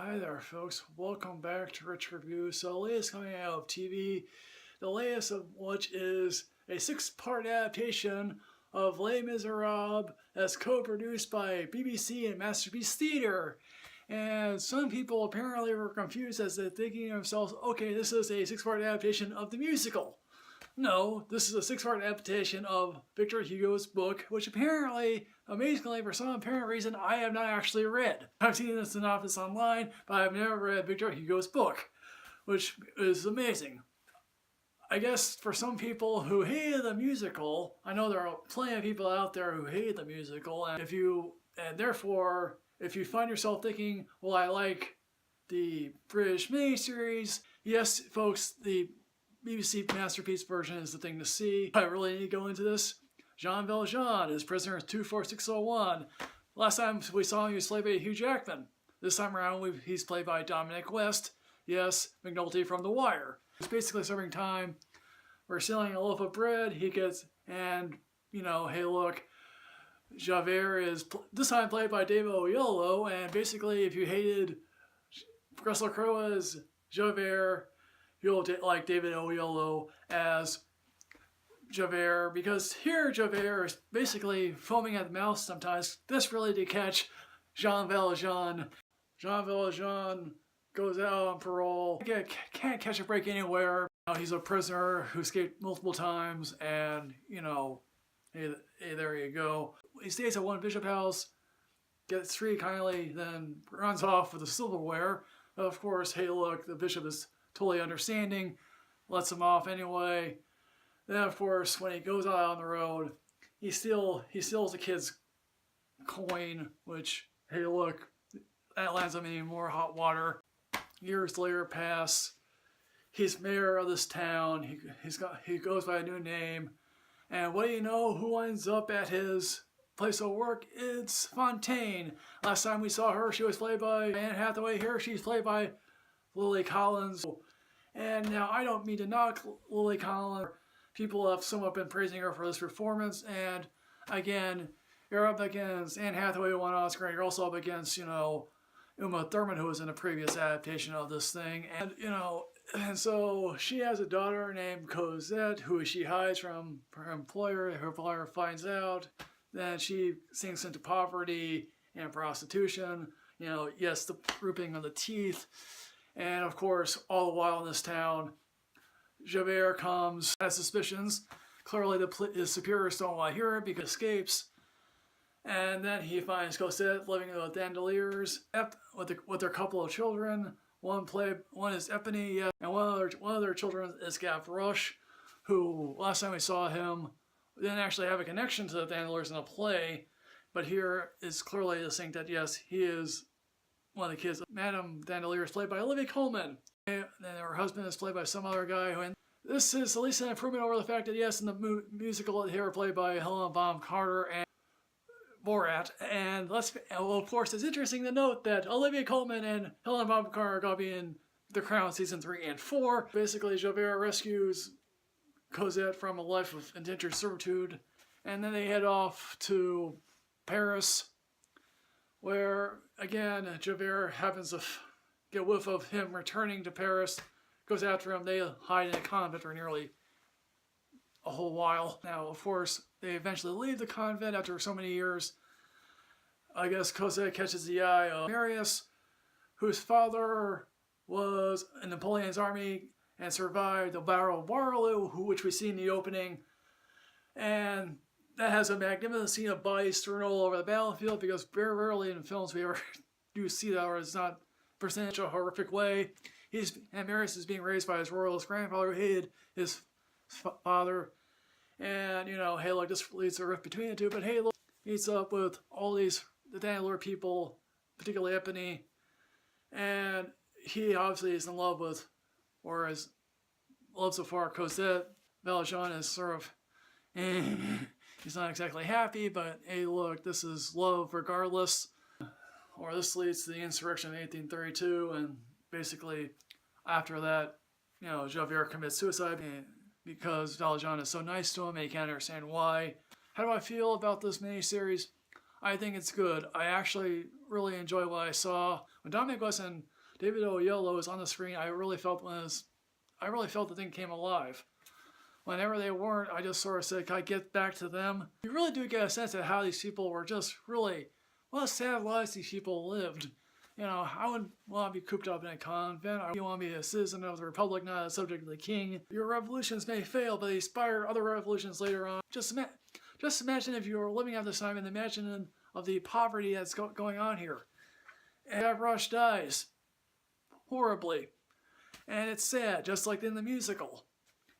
Hi there, folks. Welcome back to Rich Review. So, the latest coming out of TV, the latest of which is a 6-part adaptation of Les Miserables that's co-produced by BBC and Masterpiece Theatre. And some people apparently were confused as they're thinking to themselves, okay, this is a 6-part adaptation of the musical. No, this is a 6-part adaptation of Victor Hugo's book, which apparently, amazingly, for some apparent reason, I have not actually read. I've seen the synopsis online, but I've never read Victor Hugo's book, which is amazing. I guess for some people who hated the musical, I know there are plenty of people out there who hate the musical, and therefore, if you find yourself thinking, well, I like the British miniseries, yes, folks, the BBC Masterpiece version is the thing to see. I really need to go into this. Jean Valjean is prisoner 24601. Last time we saw him, he was played by Hugh Jackman. This time around, he's played by Dominic West. Yes, McNulty from The Wire. He's basically serving time. We're selling a loaf of bread. He gets, and, hey look, Javert is this time played by David Oyelowo, and basically if you hated Russell Crowe as Javert, you'll like David Oyelowo as Javert, because here Javert is basically foaming at the mouth sometimes, desperately to catch Jean Valjean. Jean Valjean goes out on parole, can't catch a break anywhere. He's a prisoner who escaped multiple times, and, hey, there you go. He stays at one bishop house, gets treated kindly, then runs off with the silverware. Of course, hey look, the bishop is totally understanding, lets him off anyway. Then of course, when he goes out on the road, he steals the kid's coin, which, hey look, that lands him in more hot water. Years later pass. He's mayor of this town. He goes by a new name. And what do you know, who ends up at his place of work? It's Fontaine. Last time we saw her, she was played by Anne Hathaway. Here she's played by Lily Collins. And now I don't mean to knock Lily Collins. People have somewhat been praising her for this performance, and again, you're up against Anne Hathaway, who won an Oscar, and you're also up against, Uma Thurman, who was in a previous adaptation of this thing, and, and so she has a daughter named Cosette, who she hides from her employer. Her employer finds out. Then she sinks into poverty and prostitution. Yes, the ripping of the teeth. And of course, all the while in this town, Javert has suspicions. Clearly, his superiors don't want to hear it because he escapes. And then he finds Cosette living with Dandeliers with their couple of children. One is Epiphany, and one of their children is Gavroche, who last time we saw him didn't actually have a connection to the Dandeliers in the play, but here it's clearly distinct that yes, he is one of the kids. Madame Dandelier is played by Olivia Colman, and her husband is played by some other guy. This is at least an improvement over the fact that yes, in the musical they were played by Helena Bonham Carter and Borat. And of course, it's interesting to note that Olivia Colman and Helena Bonham Carter are going to be in The Crown season 3 and 4. Basically, Javert rescues Cosette from a life of indentured servitude, and then they head off to Paris, where again Javert happens to get whiff of him returning to Paris, goes after him. They hide in a convent for nearly a whole while. Now, of course, they eventually leave the convent after so many years. I guess Cosette catches the eye of Marius, whose father was in Napoleon's army and survived the Battle of Waterloo, which we see in the opening. And that has a magnificent scene of bodies strewn all over the battlefield, because very rarely in films we ever do see that, or it's not presented in such a horrific way. And Marius is being raised by his royalist grandfather, who hated his father. And, hey, look, this leads to a rift between the two, but hey, look, meets up with all the Dandelier people, particularly Epiphany, and he obviously is in love with, or is loved so far, Cosette. Valjean is sort of, he's not exactly happy, but hey, look, this is love regardless. Or this leads to the insurrection of 1832, and basically, after that, Javert commits suicide because Valjean is so nice to him and he can't understand why. How do I feel about this miniseries? I think it's good. I actually really enjoy what I saw. When Dominic West and David Oyelowo was on the screen, I really felt the thing came alive. Whenever they weren't, I just sort of said, can I get back to them? You really do get a sense of how these people were just really, what sad lives these people lived. You know, I wouldn't want to be cooped up in a convent. I want to be a citizen of the Republic, not a subject of the king. Your revolutions may fail, but they inspire other revolutions later on. Just imagine if you were living at this time and imagine of the poverty that's going on here. And that Rush dies horribly. And it's sad, just like in the musical.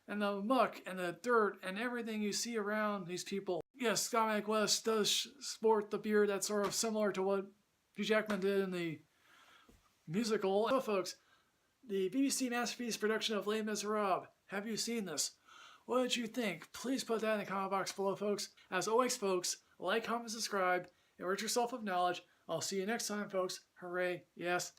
And the muck and the dirt and everything you see around these people. Yes, Dominic West does sport the beard that's sort of similar to what Hugh Jackman did in the musical. So folks, the BBC Masterpiece production of Les Miserables. Have you seen this? What did you think? Please put that in the comment box below, folks. As always, folks, like, comment, subscribe, enrich yourself with knowledge. I'll see you next time, folks. Hooray, yes.